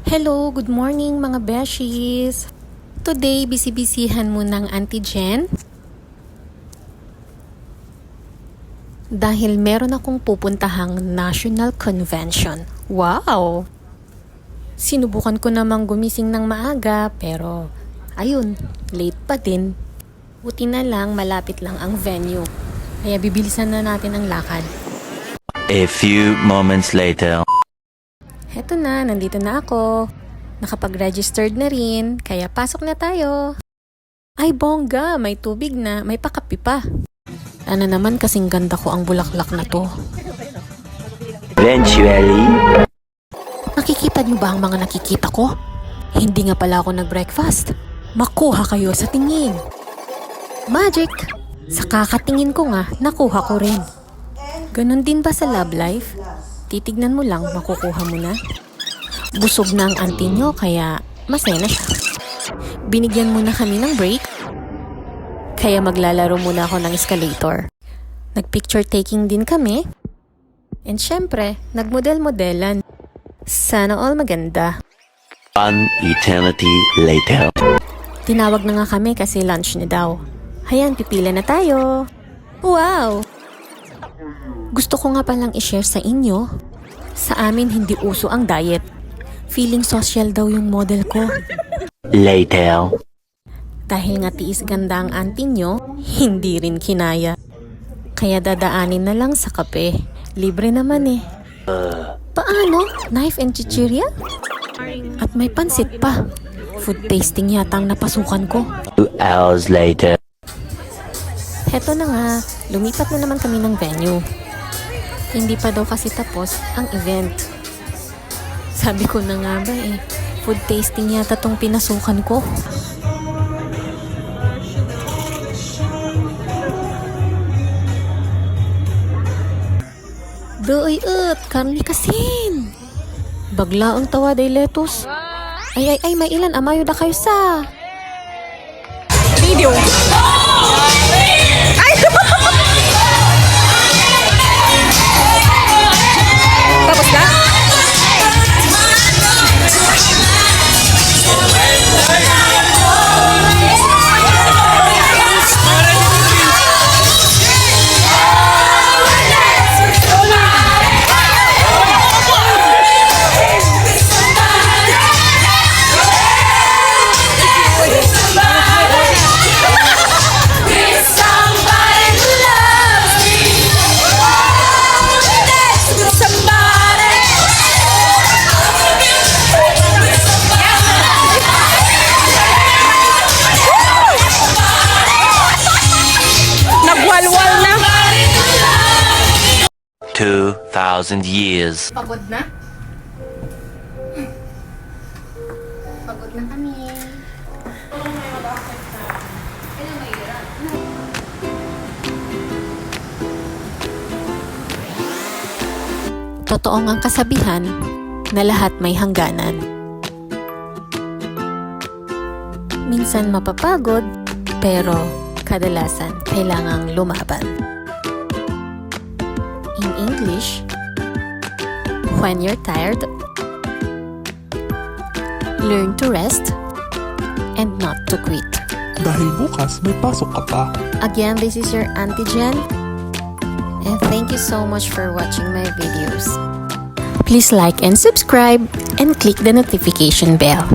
Hello, good morning mga beshies! Today, bisibisihan mo ng antigen dahil meron akong pupuntahang national convention. Wow! Sinubukan ko namang gumising ng maaga pero ayun, late pa din. Buti na lang malapit lang ang venue. Kaya bibilisan na natin ang lakad. A few moments later. Heto na, nandito na ako. Nakapag-registered na rin, kaya pasok na tayo. Ay bongga, may tubig na, may pakapi pa. Ano naman kasing ganda ko ang bulaklak na to. Eventually. Nakikita niyo ba ang mga nakikita ko? Hindi nga pala ako nag-breakfast. Makuha kayo sa tingin. Magic! Sa kakatingin ko nga, nakuha ko rin. Ganon din ba sa love life? Titignan mo lang, makukuha mo na. Busog na ang auntie nyo, kaya masaya na siya. Binigyan muna kami ng break, kaya maglalaro muna ako ng escalator. Nag-picture taking din kami. And syempre, nagmodel-modelan. Sana all maganda. One eternity later. Tinawag na nga kami kasi lunch na daw. Hayan, pipila na tayo. Wow! Gusto ko nga palang i-share sa inyo. Sa amin hindi uso ang diet. Feeling social daw yung model ko. Later. Dahil nga tiis ganda ang auntie nyo, hindi rin kinaya. Kaya dadaanin na lang sa kape. Libre naman eh. Paano? Knife and chichirya? At may pansit pa. Food tasting yata ang napasukan ko. 2 hours later. Heto na nga, lumipat na naman kami ng venue. Hindi pa daw kasi tapos ang event. Sabi ko na nga ba eh, food tasting yata tong pinasukan ko. Doy karni kasin. Bagla ang tawa day letos. Ay, may ilan amayo da kayo sa video. Tapos na? Nagwalwal na. 2,000 years. Pagod na? Pagod na kami. Totoo ang kasabihan na lahat may hangganan. Minsan mapapagod, pero kadalasan kailangang lumaban. In English, when you're tired, learn to rest and not to quit. Dahil bukas may pasok ka pa. Again, this is your Auntie Jen, and thank you so much for watching my videos. Please like and subscribe and click the notification bell.